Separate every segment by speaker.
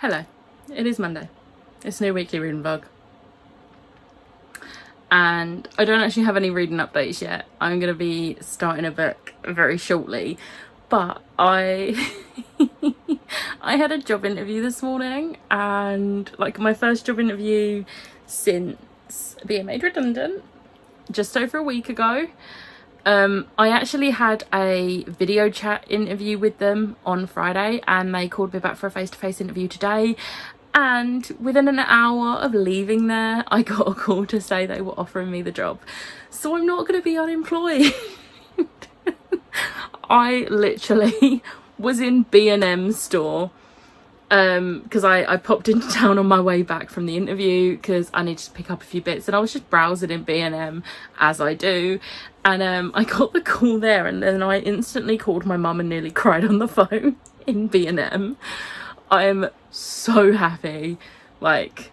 Speaker 1: Hello, it is Monday. It's a new weekly reading vlog. And I don't actually have any reading updates yet. I'm going to be starting a book very shortly. But I had a job interview this morning, and like my first job interview since being made redundant just over a week ago. I actually had a video chat interview with them on Friday, and they called me back for a face-to-face interview today, and within an hour of leaving there I got a call to say they were offering me the job. So I'm not going to be unemployed. I literally was in B&M store because I popped into town on my way back from the interview because I needed to pick up a few bits, and I was just browsing in B&M as I do, and I got the call there, and then I instantly called my mum and nearly cried on the phone in B&M. I'm so happy, like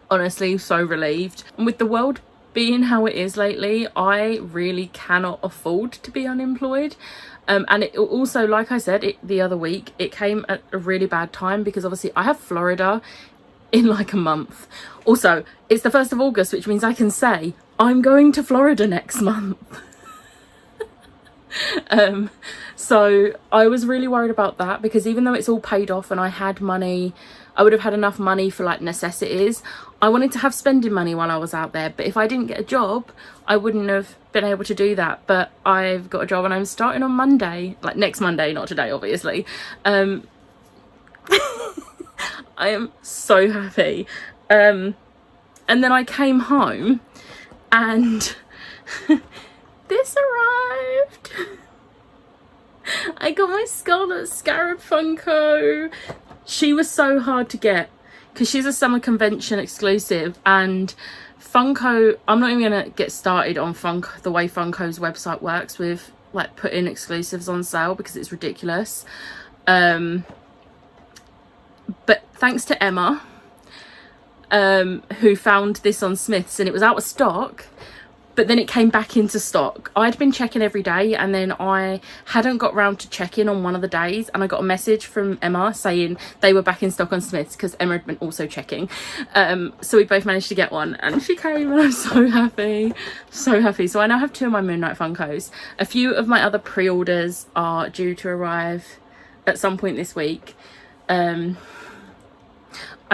Speaker 1: honestly so relieved. And with the world being how it is lately, I really cannot afford to be unemployed. And it also, like I said the other week, it came at a really bad time because obviously I have Florida in like a month. Also, it's the 1st of August, which means I can say I'm going to Florida next month. So I was really worried about that, because even though it's all paid off and I had money, I would have had enough money for like necessities, I wanted to have spending money while I was out there. But if I didn't get a job, I wouldn't have been able to do that. But I've got a job and I'm starting on Monday, like next Monday, not today obviously. I am so happy. And then I came home and this arrived. I got my Scarlet Scarab Funko. She was so hard to get because she's a summer convention exclusive, and Funko, I'm not even gonna get started on Funko, the way Funko's website works with like putting exclusives on sale, because it's ridiculous. But thanks to Emma, who found this on Smith's, and it was out of stock, but then it came back into stock. I'd been checking every day, and then I hadn't got round to checking on one of the days, and I got a message from Emma saying they were back in stock on Smith's, because Emma had been also checking. So we both managed to get one, and she came, and I'm so happy, so happy. So I now have 2 of my Moon Knight Funkos. A few of my other pre-orders are due to arrive at some point this week. I'm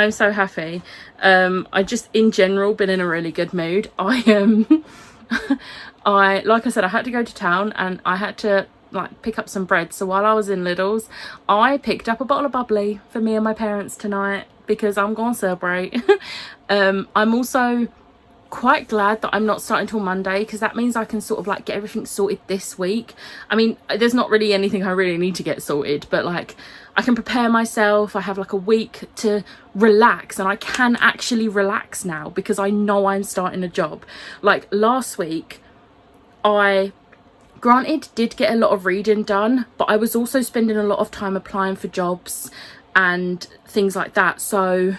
Speaker 1: so happy. I just in general been in a really good mood. Like I said, I had to go to town and I had to like pick up some bread. So while I was in Lidl's, I picked up a bottle of bubbly for me and my parents tonight, because I'm gonna celebrate. I'm also quite glad that I'm not starting till Monday, because that means I can sort of like get everything sorted this week. I mean, there's not really anything I really need to get sorted, but like I can prepare myself. I have like a week to relax, and I can actually relax now because I know I'm starting a job. Like last week, I granted did get a lot of reading done, but I was also spending a lot of time applying for jobs and things like that. So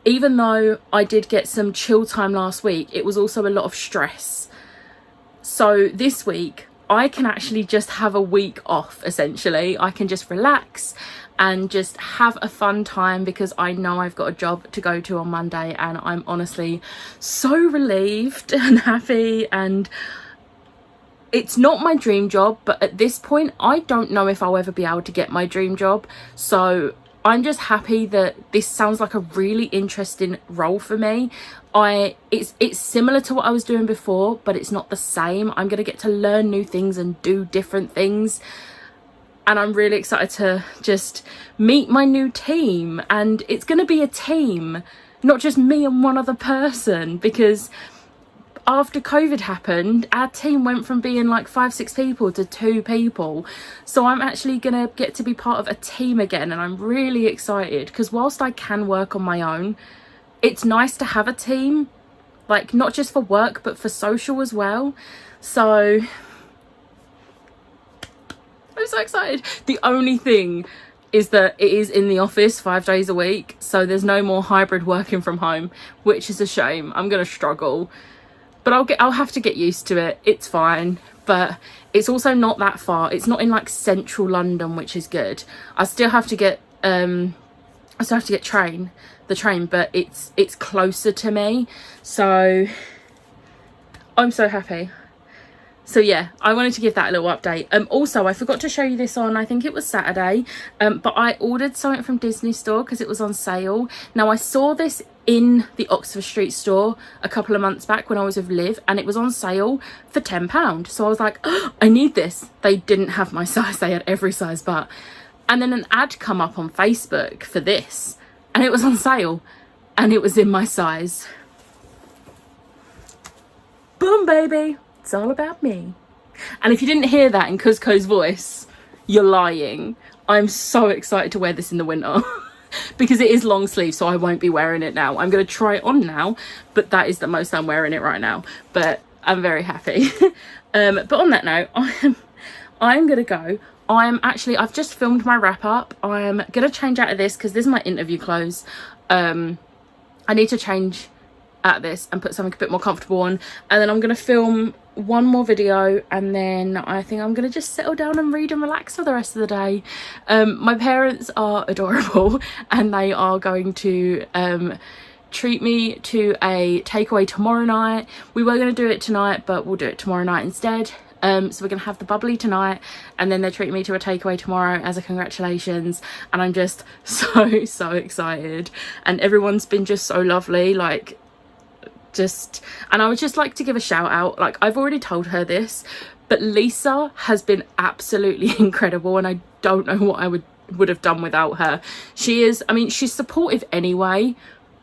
Speaker 1: even though I did get some chill time last week, it was also a lot of stress. So this week I can actually just have a week off, essentially. I can just relax and just have a fun time, because I know I've got a job to go to on Monday, and I'm honestly so relieved and happy. And it's not my dream job, but at this point I don't know if I'll ever be able to get my dream job. So I'm just happy that this sounds like a really interesting role for me. It's similar to what I was doing before, but it's not the same. I'm going to get to learn new things and do different things. And I'm really excited to just meet my new team. And it's going to be a team, not just me and one other person, because after COVID happened, our team went from being like 5-6 people to 2 people. So I'm actually gonna get to be part of a team again, and I'm really excited, because whilst I can work on my own, it's nice to have a team, like not just for work but for social as well. So I'm so excited. The only thing is that it is in the office 5 days a week, so there's no more hybrid working from home, which is a shame. I'm gonna struggle. But I'll have to get used to it. It's fine. But it's also not that far. It's not in like central London, which is good. I still have to get I still have to get the train, but it's closer to me, so I'm so happy. So yeah, I wanted to give that a little update. Also, I forgot to show you this on, I think it was Saturday, but I ordered something from Disney Store because it was on sale. Now, I saw this in the Oxford Street store a couple of months back when I was with Liv, and it was on sale for £10. So I was like, oh, I need this. They didn't have my size, they had every size but. And then an ad come up on Facebook for this, and it was on sale, and it was in my size. Boom, baby. It's all about me. And if you didn't hear that in Kuzco's voice, you're lying. I'm so excited to wear this in the winter because it is long sleeve, so I won't be wearing it now. I'm going to try it on now, but that is the most I'm wearing it right now. But I'm very happy. But on that note, I'm going to go. I've just filmed my wrap up. I'm going to change out of this because this is my interview clothes. I need to change out of this and put something a bit more comfortable on, and then I'm going to film one more video, and then I think I'm going to just settle down and read and relax for the rest of the day. My parents are adorable, and they are going to treat me to a takeaway tomorrow night. We were going to do it tonight, but we'll do it tomorrow night instead. So we're going to have the bubbly tonight, and then they're treating me to a takeaway tomorrow as a congratulations, and I'm just so excited, and everyone's been just so lovely, like, and I would just like to give a shout out, like, I've already told her this, but Lisa has been absolutely incredible, and I don't know what I would have done without her. She's supportive anyway,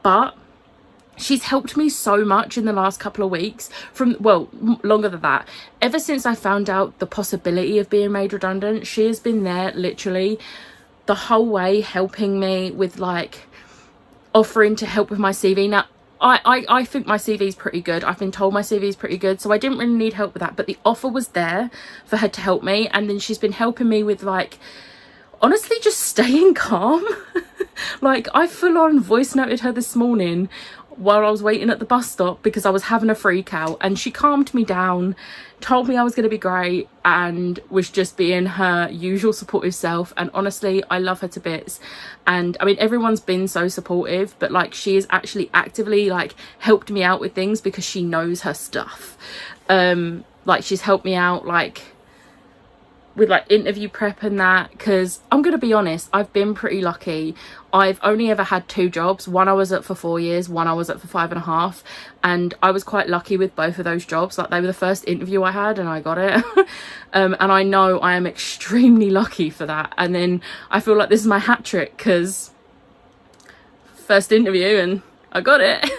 Speaker 1: but she's helped me so much in the last couple of weeks, longer than that. Ever since I found out the possibility of being made redundant, she has been there literally the whole way, helping me with, like, offering to help with my CV. Now, I think my CV is pretty good. I've been told my CV is pretty good, so I didn't really need help with that, but the offer was there for her to help me, and then she's been helping me with, like, honestly, just staying calm. Like, I full on voice noted her this morning while I was waiting at the bus stop because I was having a freak out, and she calmed me down, told me I was going to be great, and was just being her usual supportive self. And honestly, I love her to bits. And I mean, everyone's been so supportive, but like, she has actually actively, like, helped me out with things because she knows her stuff. Like, she's helped me out, like, with, like, interview prep and that, because I'm gonna be honest, I've been pretty lucky. I've only ever had 2 jobs. One I was at for 4 years, one I was at for 5.5, and I was quite lucky with both of those jobs. Like, they were the first interview I had and I got it. And I know I am extremely lucky for that, and then I feel like this is my hat trick because first interview and I got it.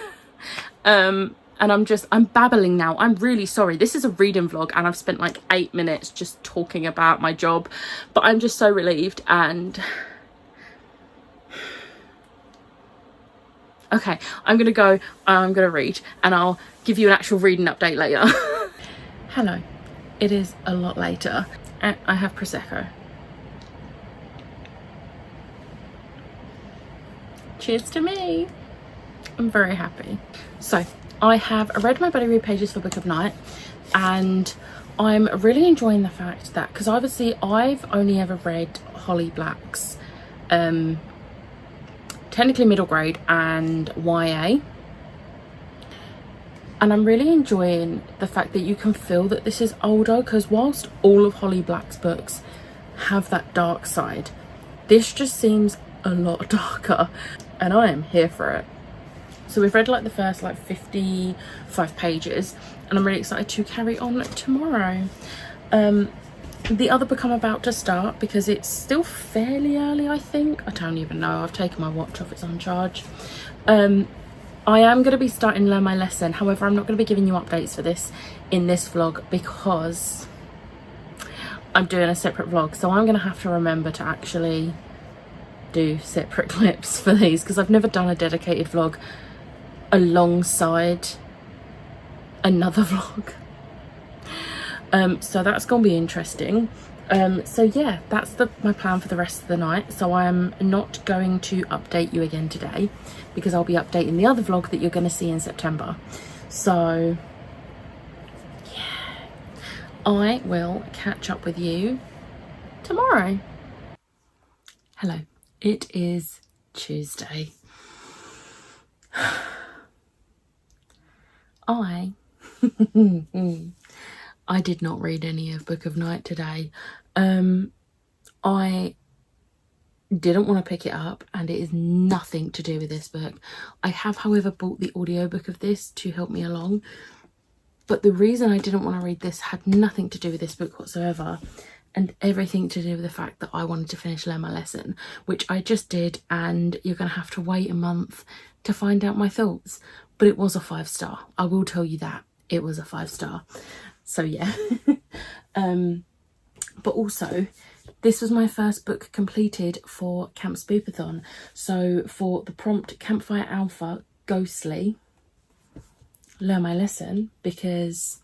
Speaker 1: And I'm babbling now. I'm really sorry. This is a reading vlog, and I've spent like 8 minutes just talking about my job, but I'm just so relieved. And okay, I'm gonna go, I'm gonna read, and I'll give you an actual reading update later. Hello, it is a lot later, and I have Prosecco. Cheers to me. I'm very happy. So I have read my buddy read pages for Book of Night, and I'm really enjoying the fact that, because obviously I've only ever read Holly Black's technically middle grade and YA, and I'm really enjoying the fact that you can feel that this is older, because whilst all of Holly Black's books have that dark side, this just seems a lot darker, and I am here for it. So we've read like the first like 55 pages, and I'm really excited to carry on tomorrow. The other book I'm about to start, because it's still fairly early, I think. I don't even know. I've taken my watch off, it's on charge. I am going to be starting to learn my lesson. However, I'm not going to be giving you updates for this in this vlog because I'm doing a separate vlog. So I'm going to have to remember to actually do separate clips for these, because I've never done a dedicated vlog alongside another vlog. So that's gonna be interesting. So yeah, that's my plan for the rest of the night. So I am not going to update you again today, because I'll be updating the other vlog that you're going to see in September. So yeah, I will catch up with you tomorrow. Hello, It is Tuesday. I did not read any of Book of Night today. I didn't want to pick it up, and it is nothing to do with this book. I have, however, bought the audiobook of this to help me along, but the reason I didn't want to read this had nothing to do with this book whatsoever, and everything to do with the fact that I wanted to finish Learn My Lesson, which I just did, and you're going to have to wait a month to find out my thoughts. But it was a 5-star. I will tell you that. It was a 5-star. So yeah. But also, this was my first book completed for Camp Spoopathon. So for the prompt Campfire Alpha Ghostly, Learn My Lesson, because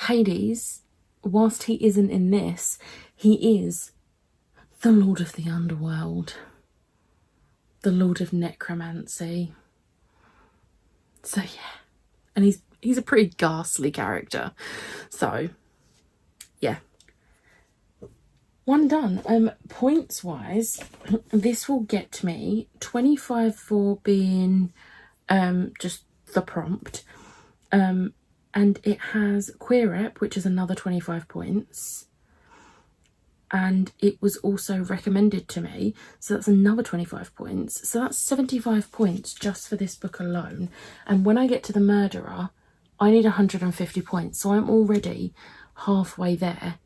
Speaker 1: Hades, whilst he isn't in this, he is the Lord of the Underworld, the Lord of Necromancy. So yeah, and he's a pretty ghastly character. So yeah, one done. Points wise, this will get me 25 for being just the prompt, and it has Queer Rep, which is another 25 points, and it was also recommended to me, so that's another 25 points. So that's 75 points just for this book alone. And when I get to the murderer, I need 150 points, so I'm already halfway there,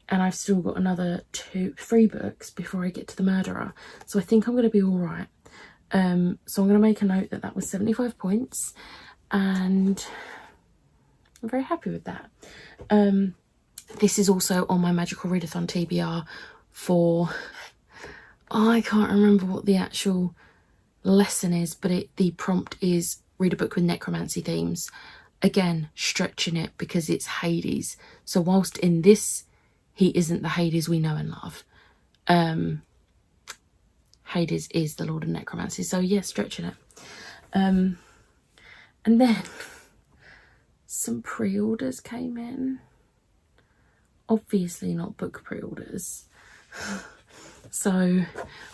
Speaker 1: and I've still got another 3 books before I get to the murderer, so I think I'm going to be all right. So I'm going to make a note that that was 75 points, and I'm very happy with that. This is also on my Magical Readathon TBR for, I can't remember what the actual lesson is, but the prompt is read a book with necromancy themes. Again, stretching it because it's Hades. So whilst in this, he isn't the Hades we know and love. Hades is the Lord of Necromancy. So yeah, stretching it. And then some pre-orders came in. Obviously not book pre-orders. So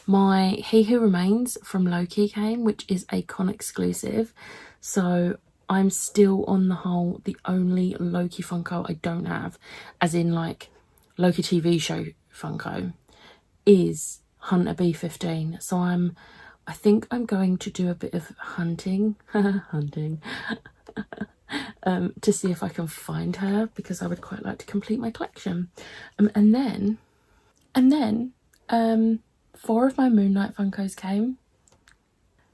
Speaker 1: my He Who Remains from Loki came, which is a con exclusive. So I'm still on the only Loki Funko I don't have, as in like Loki TV show Funko, is Hunter B15. So I think I'm going to do a bit of hunting to see if I can find her, because I would quite like to complete my collection. And then 4 of my Moon Knight Funkos came.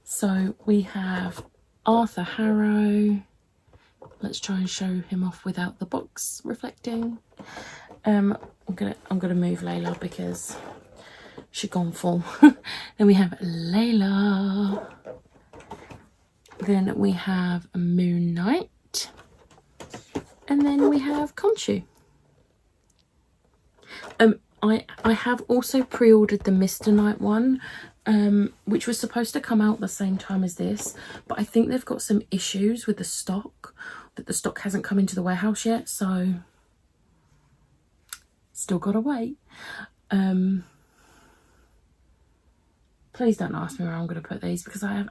Speaker 1: So we have Arthur Harrow. Let's try and show him off without the box reflecting. I'm gonna move Layla because she's gone full. Then we have Layla. Then we have Moon Knight. And then we have Khonshu. I have also pre-ordered the Mr. Knight one, which was supposed to come out the same time as this, but I think they've got some issues with the stock, that the stock hasn't come into the warehouse yet, so still gotta wait. Please don't ask me where I'm going to put these, because I have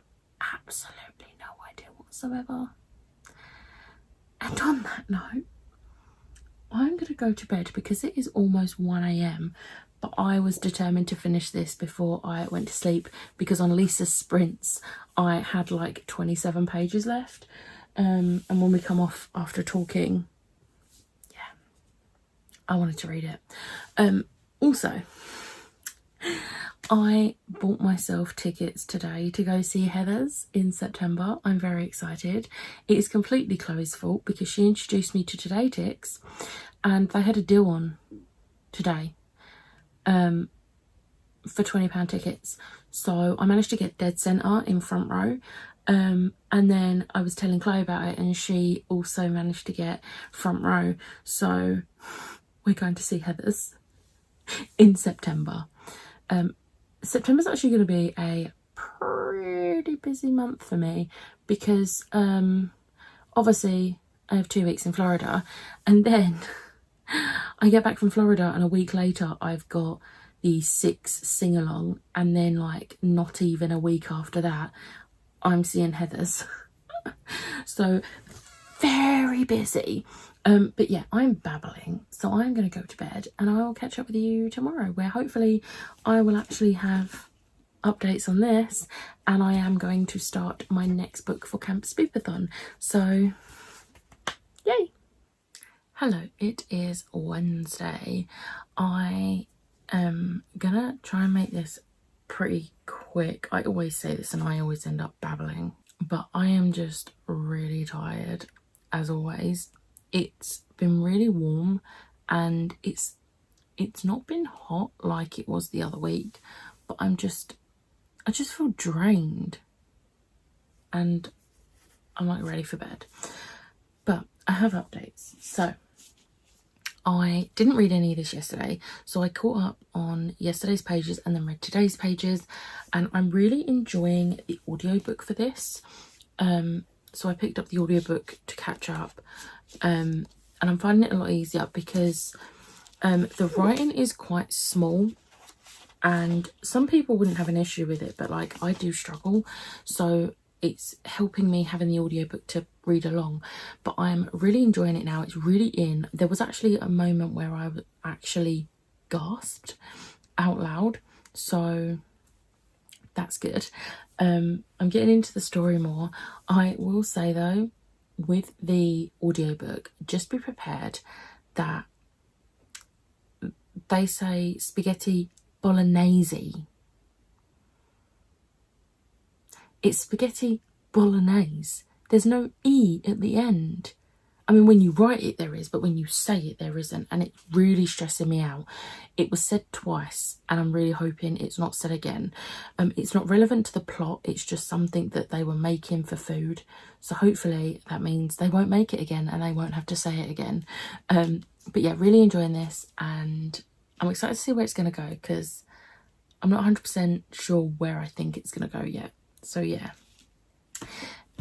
Speaker 1: absolutely no idea whatsoever. And on that note, I'm going to go to bed because it is almost 1 AM, but I was determined to finish this before I went to sleep, because on Lisa's sprints I had like 27 pages left, and when we come off after talking, yeah, I wanted to read it. Also, I bought myself tickets today to go see Heather's in September. I'm very excited. It is completely Chloe's fault, because she introduced me to Today Ticks and they had a deal on today for £20 tickets. So I managed to get dead centre in front row, and then I was telling Chloe about it and she also managed to get front row. So we're going to see Heather's in September. September's actually going to be a pretty busy month for me, because obviously I have 2 weeks in Florida, and then I get back from Florida and a week later I've got the 6 sing-along, and then like not even a week after that I'm seeing Heather's. So very busy. But yeah, I'm babbling, so I'm going to go to bed, and I will catch up with you tomorrow, where hopefully I will actually have updates on this, and I am going to start my next book for Camp Spoopathon. So yay. Hello, it is Wednesday. I am gonna try and make this pretty quick. I always say this and I always end up babbling, but I am just really tired as always. It's been really warm, and it's not been hot like it was the other week, but I just feel drained, and I'm like ready for bed. But I have updates. So I didn't read any of this yesterday, so I caught up on yesterday's pages and then read today's pages, and I'm really enjoying the audiobook for this. So I picked up the audiobook to catch up, and I'm finding it a lot easier because the writing is quite small, and some people wouldn't have an issue with it, but like I do struggle, so it's helping me having the audiobook to read along. But I'm really enjoying it now. It's really in. There was actually a moment where I actually gasped out loud, so that's good. I'm getting into the story more. I will say though, with the audiobook, just be prepared that they say spaghetti bolognese. It's spaghetti bolognese. There's no E at the end. I mean, when you write it there is, but when you say it there isn't, and it's really stressing me out. It was said twice, and I'm really hoping it's not said again. It's not relevant to the plot, it's just something that they were making for food, so hopefully that means they won't make it again and they won't have to say it again. But yeah, really enjoying this, and I'm excited to see where it's going to go, because I'm not 100% sure where I think it's going to go yet. So yeah.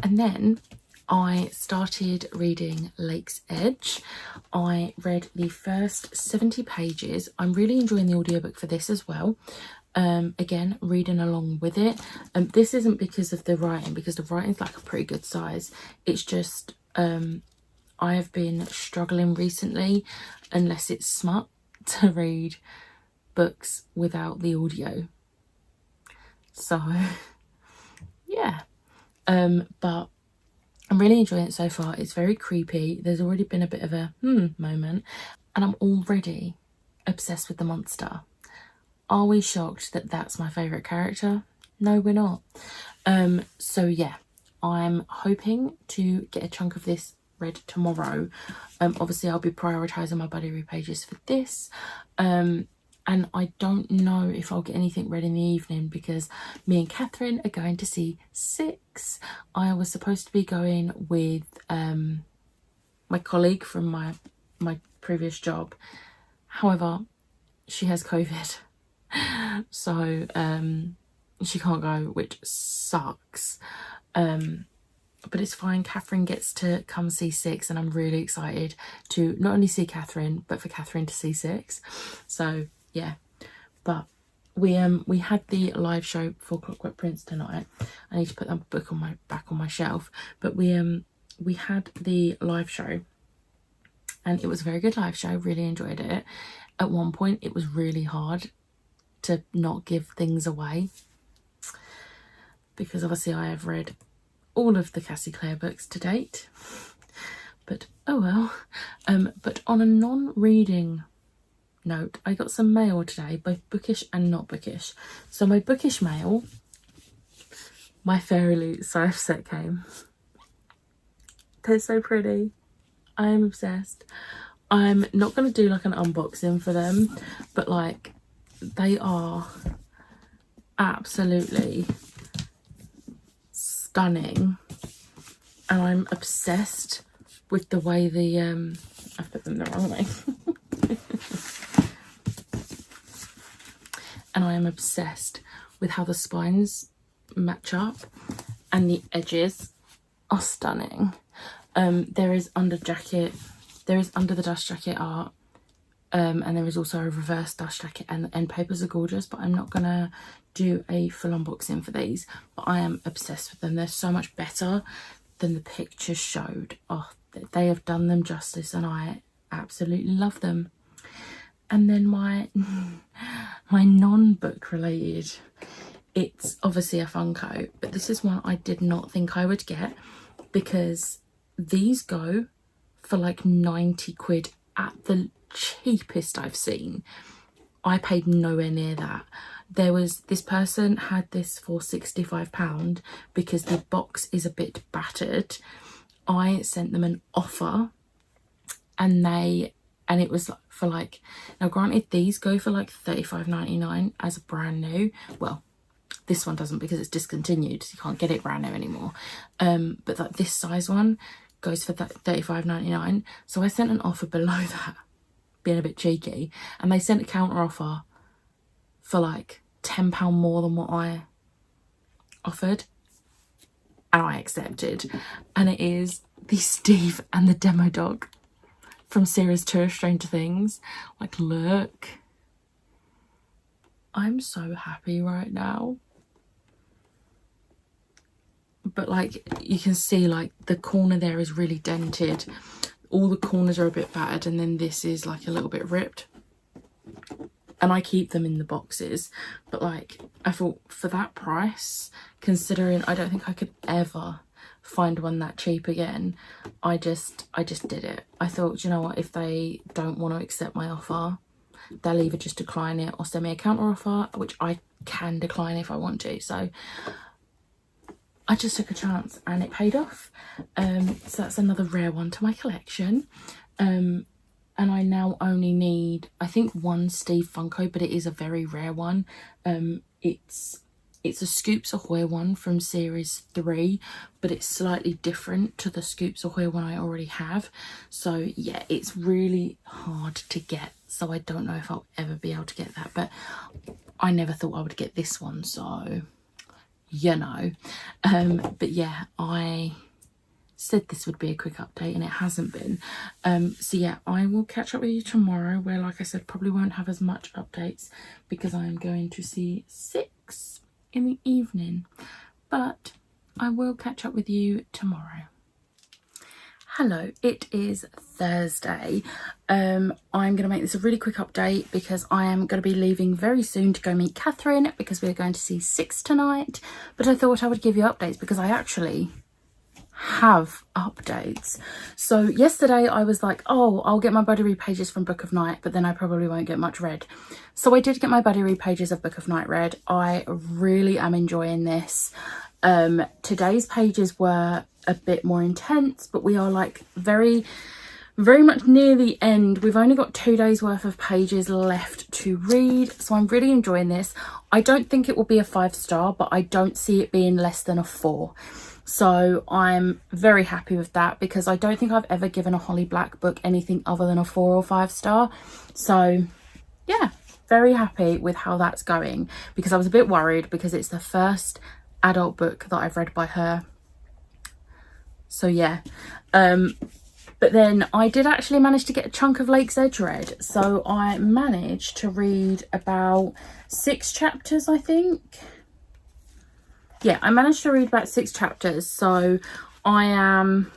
Speaker 1: And then I started reading Lake's Edge. I read the first 70 pages. I'm really enjoying the audiobook for this as well. Again, reading along with it. This isn't because of the writing, because the writing's like a pretty good size. It's just I have been struggling recently, unless it's smut, to read books without the audio. So yeah. But I'm really enjoying it so far. It's very creepy. There's already been a bit of a moment, and I'm already obsessed with the monster. Are we shocked that that's my favourite character? No, we're not. So yeah, I'm hoping to get a chunk of this read tomorrow. Obviously I'll be prioritising my buddy read pages for this. And I don't know if I'll get anything read in the evening, because me and Catherine are going to see Six. I was supposed to be going with my colleague from my previous job. However, she has COVID. So she can't go, which sucks. But it's fine. Catherine gets to come see Six, and I'm really excited to not only see Catherine, but for Catherine to see Six. So yeah, but we had the live show for Clockwork Prince tonight. I need to put that book on back on my shelf. But we had the live show, and it was a very good live show. Really enjoyed it. At one point, it was really hard to not give things away, because obviously I have read all of the Cassie Clare books to date. But oh well. But on a non-reading note, I got some mail today, both bookish and not bookish. So my bookish mail, my Fairy Loot Scythe set came. They're so pretty. I am obsessed. I'm not going to do like an unboxing for them, but like they are absolutely stunning, and I'm obsessed with the way the I've put them the wrong way. And I am obsessed with how the spines match up, and the edges are stunning. There is under the dust jacket art, And there is also a reverse dust jacket, and the end papers are gorgeous, but I'm not gonna do a full unboxing for these. But I am obsessed with them. They're so much better than the pictures showed. Oh, they have done them justice, and I absolutely love them. And then my non-book related, it's obviously a Funko, but this is one I did not think I would get, because these go for like 90 quid at the cheapest I've seen. I paid nowhere near that. There was, this person had this for £65 because the box is a bit battered. I sent them an offer, and it was for like, now granted these go for like £35.99 as a brand new. Well, this one doesn't because it's discontinued, so you can't get it brand new anymore. But like this size one goes for that £35.99. So I sent an offer below that, being a bit cheeky, and they sent a counter offer for like £10 more than what I offered, and I accepted. And it is the Steve and the Demo Dog from series 2 of Stranger Things. Like, look, I'm so happy right now. But like, you can see like the corner there is really dented, all the corners are a bit battered, and then this is like a little bit ripped. And I keep them in the boxes, but like, I thought for that price, considering I don't think I could ever find one that cheap again, I just did it. I thought, you know what, if they don't want to accept my offer, they'll either just decline it or send me a counter offer, which I can decline if I want to. So I just took a chance, and it paid off. So that's another rare one to my collection. And I now only need, I think, one Steve Funko, but it is a very rare one. It's a Scoops Ahoy one from series 3, but it's slightly different to the Scoops Ahoy one I already have. So yeah, it's really hard to get, so I don't know if I'll ever be able to get that, but I never thought I would get this one, so you know. But yeah, I said this would be a quick update, and it hasn't been. So yeah, I will catch up with you tomorrow, where, like I said, probably won't have as much updates because I'm going to see 6 in the evening, but I will catch up with you tomorrow. Hello, it is Thursday. I'm going to make this a really quick update because I am going to be leaving very soon to go meet Catherine, because we're going to see 6 tonight. But I thought I would give you updates because I actually have updates. So yesterday I was like, oh, I'll get my buddy read pages from Book of Night, but then I probably won't get much read. So I did get my buddy read pages of Book of Night read. I really am enjoying this. Today's pages were a bit more intense, but we are like very much near the end. We've only got 2 days worth of pages left to read, so I'm really enjoying this. I don't think it will be a 5-star, but I don't see it being less than a 4. So I'm very happy with that, because I don't think I've ever given a Holly Black book anything other than a 4 or 5-star. So yeah, very happy with how that's going, because I was a bit worried because it's the first adult book that I've read by her. So yeah, but then I did actually manage to get a chunk of Lake's Edge read. So I managed to read about 6 chapters, I think. Yeah, I managed to read about 6 chapters, so I am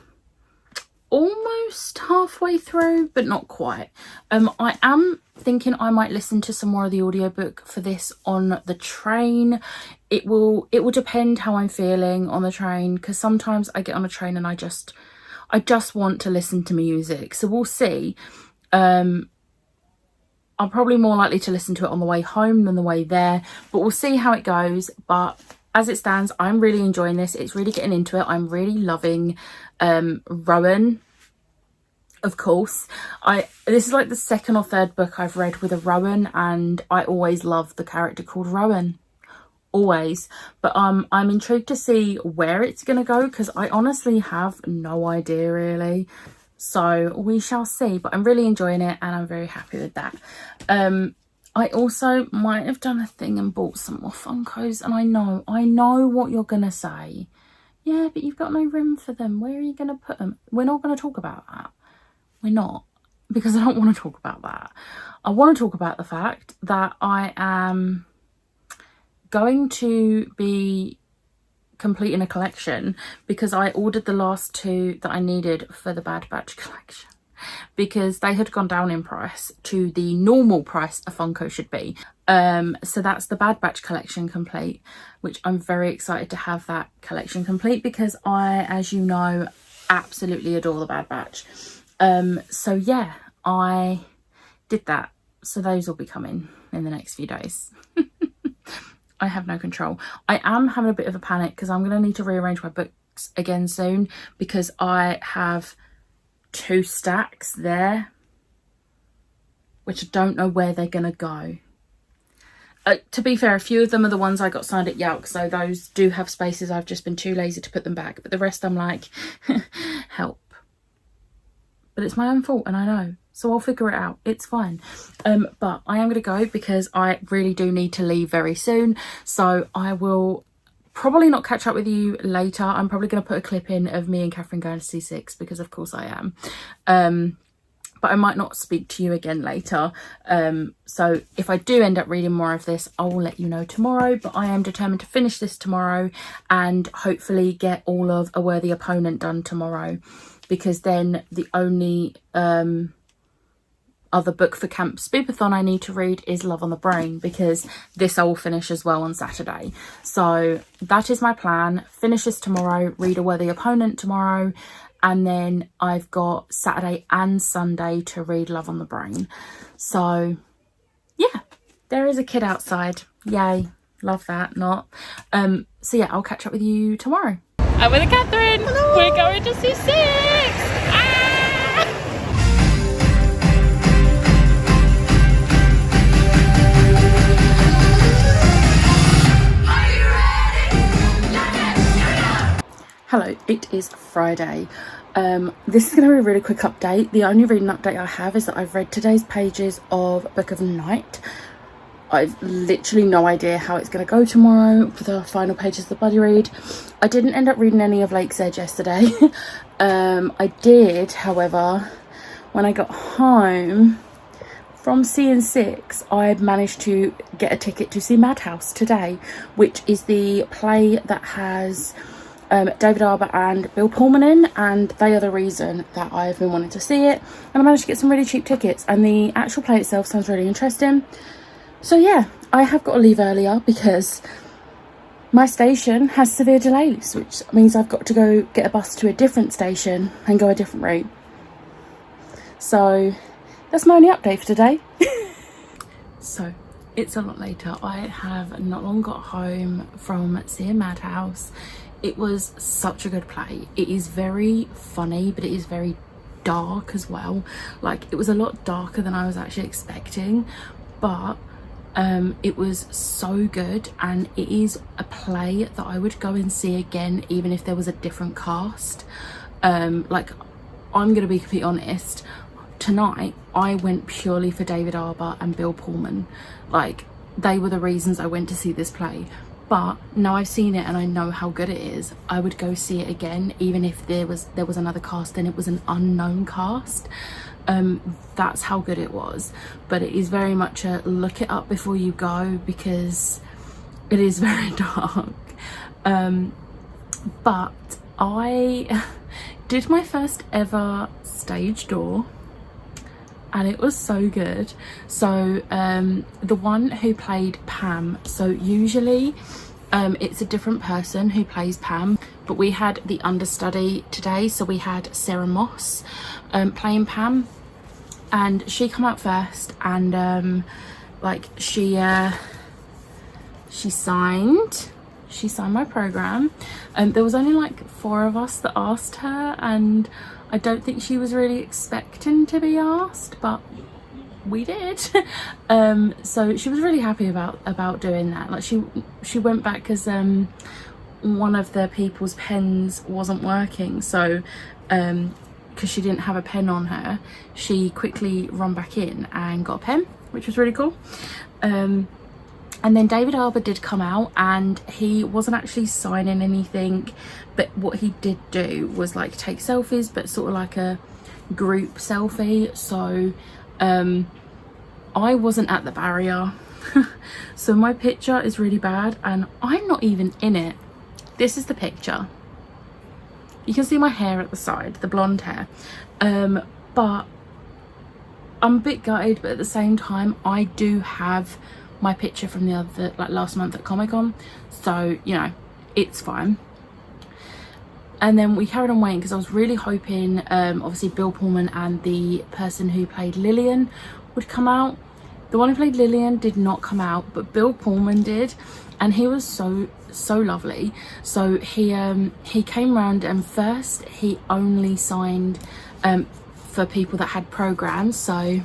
Speaker 1: almost halfway through, but not quite. I am thinking I might listen to some more of the audiobook for this on the train. It will depend how I'm feeling on the train, because sometimes I get on a train and I just want to listen to music. So we'll see. I'm probably more likely to listen to it on the way home than the way there, but we'll see how it goes. But as it stands, I'm really enjoying this. It's really getting into it. I'm really loving Rowan, of course. This is like the 2nd or 3rd book I've read with a Rowan, and I always love the character called Rowan. Always. But I'm intrigued to see where it's going to go, because I honestly have no idea really. So we shall see. But I'm really enjoying it, and I'm very happy with that. I also might have done a thing and bought some more Funkos, and I know what you're going to say. Yeah, but you've got no room for them. Where are you going to put them? We're not going to talk about that. We're not. because I don't want to talk about that. I want to talk about the fact that I am going to be completing a collection, because I ordered the last 2 that I needed for the Bad Batch collection, because they had gone down in price to the normal price a Funko should be. So that's the Bad Batch collection complete, which I'm very excited to have that collection complete, because I, as you know, absolutely adore the Bad Batch. So yeah, I did that. So those will be coming in the next few days. I have no control. I am having a bit of a panic because I'm going to need to rearrange my books again soon, because I have 2 stacks there, which I don't know where they're going to go. To be fair, a few of them are the ones I got signed at Yelk, so those do have spaces. I've just been too lazy to put them back. But the rest I'm like, help. But it's my own fault, and I know. So I'll figure it out. It's fine. But I am going to go because I really do need to leave very soon. So I will probably not catch up with you later. I'm probably going to put a clip in of me and Catherine going to see 6, because of course I am. But I might not speak to you again later. So if I do end up reading more of this, I will let you know tomorrow. But I am determined to finish this tomorrow and hopefully get all of A Worthy Opponent done tomorrow, because then the only other book for Camp Spoopathon I need to read is Love on the Brain, because this I will finish as well on Saturday. So that is my plan. Finish this tomorrow, read A Worthy Opponent tomorrow, and then I've got Saturday and Sunday to read Love on the Brain. So yeah, there is a kid outside. Yay, love that. Not so yeah, I'll catch up with you tomorrow. I'm with Catherine. Hello. We're going to see 6. Hello, it is Friday. This is going to be a really quick update. The only reading update I have is that I've read today's pages of Book of the Night. I've literally no idea how it's going to go tomorrow for the final pages of the buddy read. I didn't end up reading any of Lake's Edge yesterday. I did, however, when I got home from seeing 6, I managed to get a ticket to see Madhouse today, which is the play that has David Arbor and Bill Pullman in, and they are the reason that I've been wanting to see it. And I managed to get some really cheap tickets, and the actual play itself sounds really interesting. So yeah, I have got to leave earlier because my station has severe delays, which means I've got to go get a bus to a different station and go a different route. So that's my only update for today. So it's a lot later. I have not long got home from seeing Madhouse. It was such a good play. It is very funny, but it is very dark as well. Like, it was a lot darker than I was actually expecting, but it was so good, and it is a play that I would go and see again even if there was a different cast. Like, I'm gonna be completely honest, tonight I went purely for David Arbor and Bill Pullman. Like, they were the reasons I went to see this play. But now I've seen it and I know how good it is, I would go see it again even if there was another cast and it was an unknown cast. That's how good it was. But it is very much a look it up before you go, because it is very dark. But I did my first ever stage door, and it was so good. So the one who played Pam, so usually it's a different person who plays Pam, but we had the understudy today, so we had Sarah Moss playing Pam, and she come out first, and like she signed my program. There was only like 4 of us that asked her, and I don't think she was really expecting to be asked, but we did. So she was really happy about doing that. Like, she went back because one of the people's pens wasn't working, so because she didn't have a pen on her, she quickly run back in and got a pen, which was really cool. And then David Arbor did come out, and he wasn't actually signing anything, but what he did do was like take selfies, but sort of like a group selfie. So I wasn't at the barrier. So my picture is really bad and I'm not even in it. This is the picture. You can see my hair at the side, the blonde hair. But I'm a bit gutted, but at the same time I do have my picture from the other, like last month at Comic-Con, so you know, it's fine. And then we carried on waiting because I was really hoping obviously Bill Pullman and the person who played Lillian would come out. The one who played Lillian did not come out, but Bill Pullman did, and he was so lovely. So he came round, and first he only signed for people that had programs, so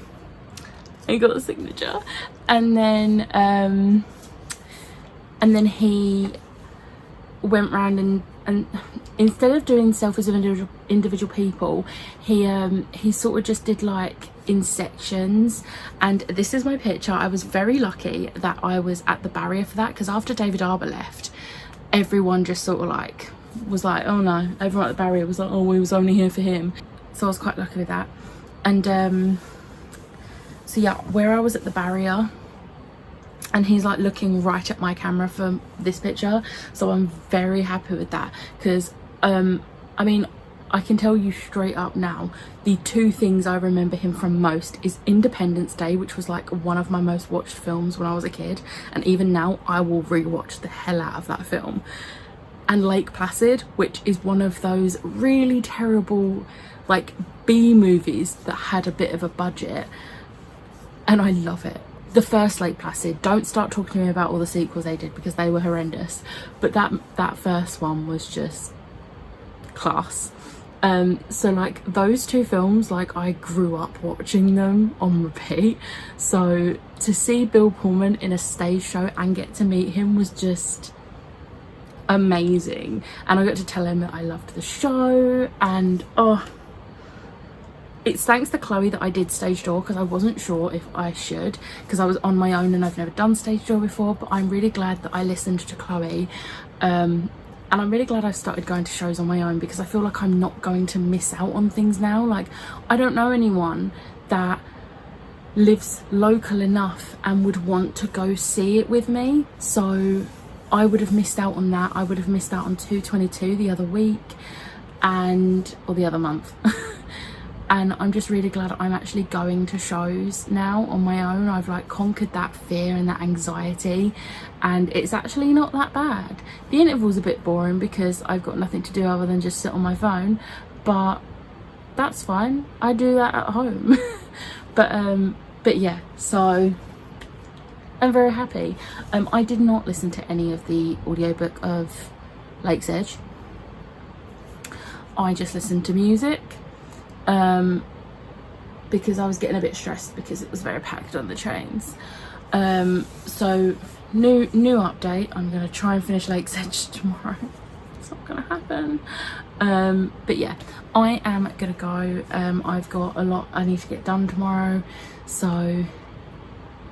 Speaker 1: he got a signature, and then he went round and instead of doing selfies of individual people, he sort of just did like in sections. And this is my picture. I was very lucky that I was at the barrier for that, because after David Arbor left, everyone just sort of like was like, oh no, everyone at the barrier was like, oh, we was only here for him. So I was quite lucky with that. And so yeah, where I was at the barrier, and he's like looking right at my camera for this picture, so I'm very happy with that, because I mean, I can tell you straight up now, the two things I remember him from most is Independence Day, which was like one of my most watched films when I was a kid, and even now I will rewatch the hell out of that film, and Lake Placid, which is one of those really terrible like B movies that had a bit of a budget, and I love it. The first Lake Placid, don't start talking to me about all the sequels they did because they were horrendous, but that first one was just class. So like those two films, like I grew up watching them on repeat, so to see Bill Pullman in a stage show and get to meet him was just amazing. And I got to tell him that I loved the show, and oh, it's thanks to Chloe that I did stage door, because I wasn't sure if I should, because I was on my own and I've never done stage door before. But I'm really glad that I listened to Chloe, and I'm really glad I've started going to shows on my own, because I feel like I'm not going to miss out on things now. Like, I don't know anyone that lives local enough and would want to go see it with me, so I would have missed out on that. I would have missed out on 222 the other week, or the other month. And I'm just really glad I'm actually going to shows now on my own. I've like conquered that fear and that anxiety, and it's actually not that bad. The interval's a bit boring because I've got nothing to do other than just sit on my phone, but that's fine. I do that at home. but yeah, so I'm very happy. I did not listen to any of the audiobook of Lake's Edge. I just listened to music. Because I was getting a bit stressed because it was very packed on the trains. So new update, I'm gonna try and finish Lake's Edge tomorrow. It's not gonna happen. But yeah, I am gonna go. I've got a lot I need to get done tomorrow, so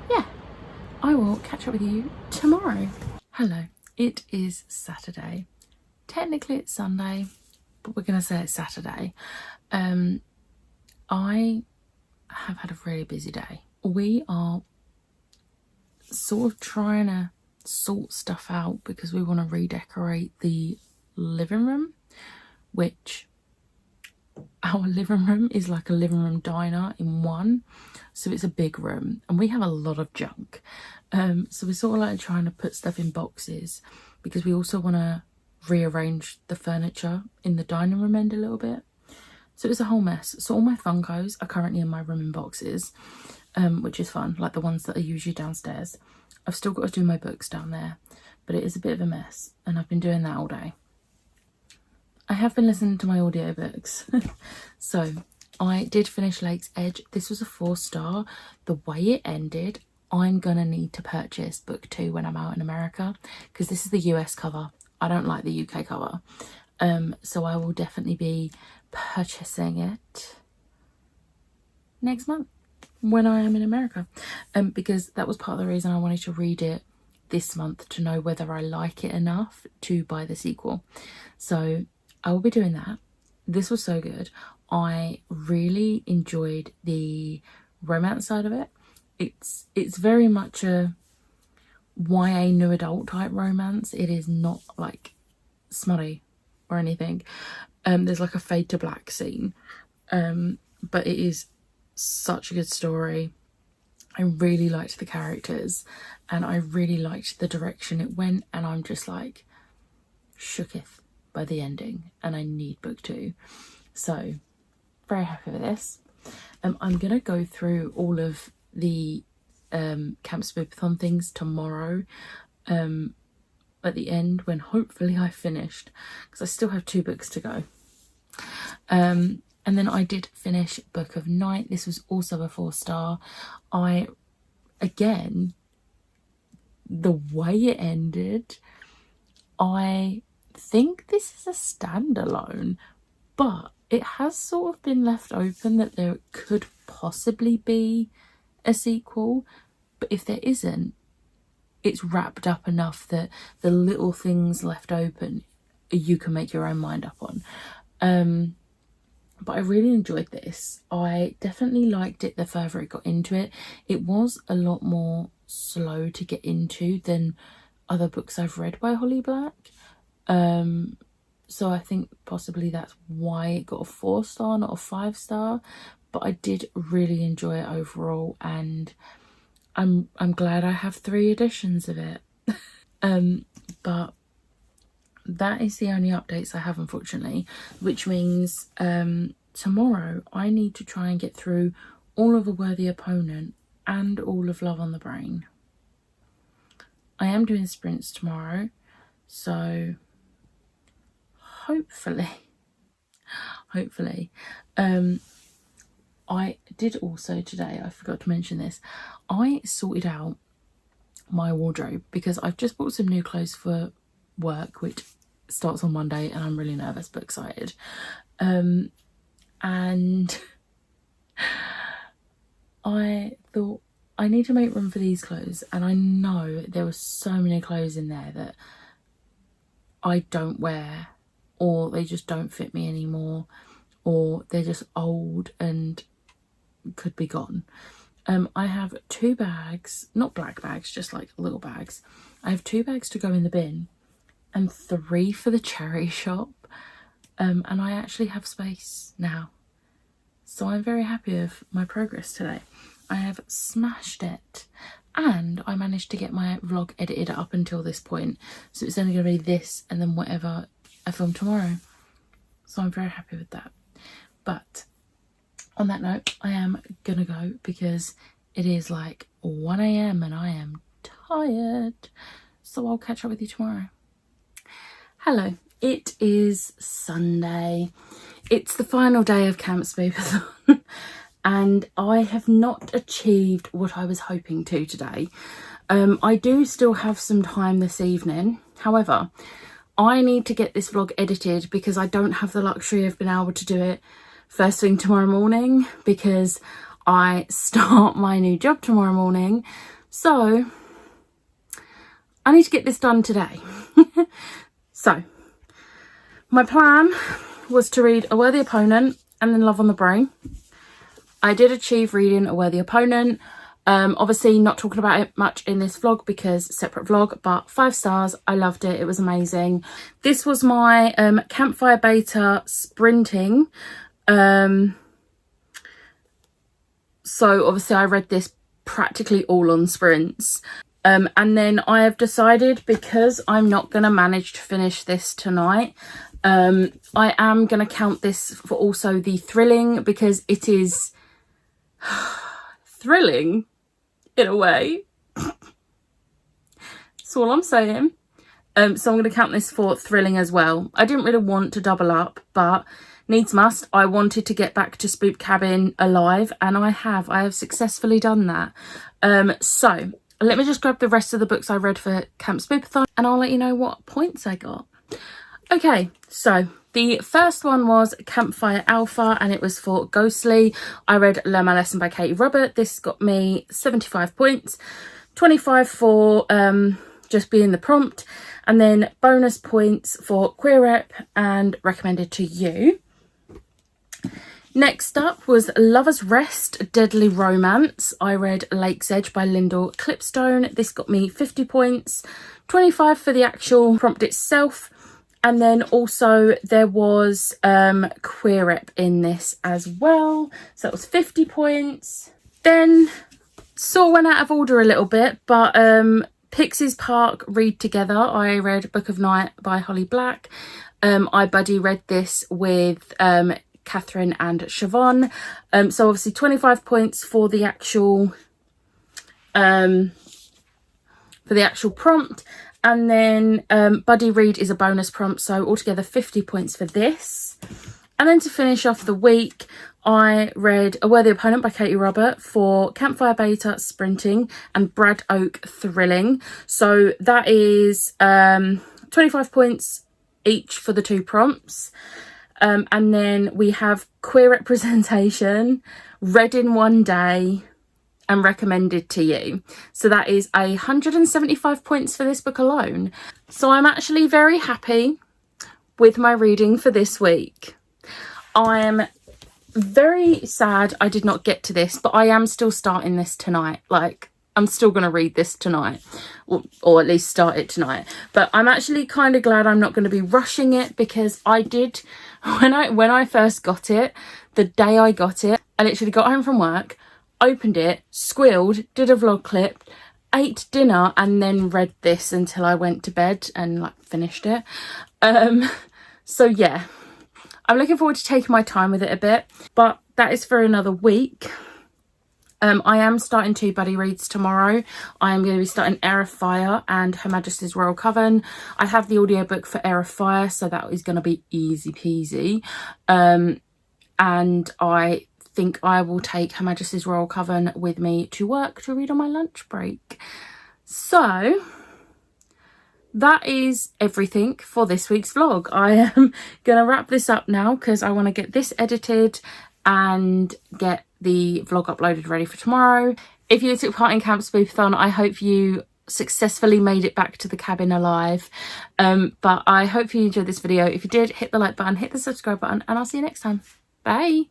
Speaker 1: yeah, I will catch up with you tomorrow. Hello, it is Saturday. Technically it's Sunday, but we're gonna say it's Saturday. I have had a really busy day. We are sort of trying to sort stuff out because we want to redecorate the living room, which our living room is like a living room diner in one, so it's a big room and we have a lot of junk. So we're sort of like trying to put stuff in boxes because we also want to rearrange the furniture in the dining room end a little bit. So it's a whole mess. So all my Funkos are currently in my room in boxes, which is fun, like the ones that are usually downstairs. I've still got to do my books down there, but it is a bit of a mess, and I've been doing that all day. I have been listening to my audiobooks. So I did finish Lake's Edge. This was a 4-star. The way it ended, I'm gonna need to purchase book 2 when I'm out in America, because this is the US cover. I don't like the UK cover. So I will definitely be purchasing it next month when I am in America, because that was part of the reason I wanted to read it this month, to know whether I like it enough to buy the sequel. So I will be doing that. This was so good. I really enjoyed the romance side of it. It's very much a YA new adult type romance. It is not like smutty or anything. There's like a fade to black scene, but it is such a good story. I really liked the characters and I really liked the direction it went, and I'm just like shooketh by the ending, and I need book 2. So very happy with this. I'm gonna go through all of the Camp Spoopathon things tomorrow at the end, when hopefully I've finished, because I still have 2 books to go. And then I did finish Book of Night. This was also a 4-star. Again, the way it ended, I think this is a standalone, but it has sort of been left open that there could possibly be a sequel. But if there isn't, it's wrapped up enough that the little things left open you can make your own mind up on. But I really enjoyed this. I definitely liked it the further it got into it. It was a lot more slow to get into than other books I've read by Holly Black. So I think possibly that's why it got a 4-star, not a 5-star. But I did really enjoy it overall, and I'm glad I have 3 editions of it. But that is the only updates I have, unfortunately, which means tomorrow I need to try and get through all of A Worthy Opponent and all of Love on the Brain. I am doing sprints tomorrow, so hopefully I did also today, I forgot to mention this, I sorted out my wardrobe because I've just bought some new clothes for work, which starts on Monday, and I'm really nervous but excited. And I thought I need to make room for these clothes, and I know there were so many clothes in there that I don't wear, or they just don't fit me anymore, or they're just old and could be gone. I have 2 bags, not black bags, just like little bags. I have 2 bags to go in the bin and 3 for the charity shop. And I actually have space now. So I'm very happy with my progress today. I have smashed it, and I managed to get my vlog edited up until this point. So it's only going to be this and then whatever I film tomorrow. So I'm very happy with that. But on that note, I am gonna go because it is like 1 AM and I am tired. So I'll catch up with you tomorrow. Hello, it is Sunday. It's the final day of Camp Spoopathon and I have not achieved what I was hoping to today. I do still have some time this evening. However, I need to get this vlog edited because I don't have the luxury of being able to do it first thing tomorrow morning, because I start my new job tomorrow morning. So I need to get this done today. So my plan was to read A Worthy Opponent and then Love on the Brain. I did achieve reading A Worthy Opponent. Obviously not talking about it much in this vlog because separate vlog, but 5 stars. I loved it. It was amazing. This was my campfire beta sprinting. So obviously I read this practically all on sprints. And then I have decided, because I'm not going to manage to finish this tonight, I am going to count this for also the thrilling, because it is thrilling in a way. That's all I'm saying. So I'm going to count this for thrilling as well. I didn't really want to double up, but needs must. I wanted to get back to Spoop Cabin alive, and I have successfully done that. So let me just grab the rest of the books I read for Camp Spoopathon and I'll let you know what points I got. Okay, so the first one was Campfire Alpha, and it was for Ghostly. I read Learn My Lesson by Katie Robert. This got me 75 points, 25 for just being the prompt, and then bonus points for Queer Rep and Recommended to You. Next up was Lover's Rest, Deadly Romance. I read Lake's Edge by Lyndall Clipstone. This got me 50 points, 25 for the actual prompt itself. And then also there was queer rep in this as well. So that was 50 points. Then sort of went out of order a little bit, but Pixies Park Read Together. I read Book of Night by Holly Black. I buddy read this with Catherine and Siobhan. So obviously 25 points for the actual prompt, and then buddy read is a bonus prompt, so altogether 50 points for this. And then to finish off the week, I read A Worthy Opponent by Katie Robert for Campfire Beta Sprinting and Brad Oak Thrilling. So that is 25 points each for the 2 prompts. And then we have Queer Representation, Read in One Day, and Recommended to You. So that is 175 points for this book alone. So I'm actually very happy with my reading for this week. I am very sad I did not get to this, but I am still starting this tonight. Like, I'm still going to read this tonight, or at least start it tonight. But I'm actually kind of glad I'm not going to be rushing it, because I did, when I first got it, the day I got it, I literally got home from work, opened it, squealed, did a vlog clip, ate dinner, and then read this until I went to bed and like finished it. So yeah, I'm looking forward to taking my time with it a bit, but that is for another week. I am starting 2 buddy reads tomorrow. I am going to be starting Air of Fire and Her Majesty's Royal Coven. I have the audiobook for Air of Fire, so that is going to be easy peasy. And I think I will take Her Majesty's Royal Coven with me to work to read on my lunch break. So that is everything for this week's vlog. I am going to wrap this up now because I want to get this edited and get the vlog uploaded ready for tomorrow. If you took part in Camp Spoopathon, I hope you successfully made it back to the cabin alive. But I hope you enjoyed this video. If you did, hit the like button, hit the subscribe button, and I'll see you next time. Bye.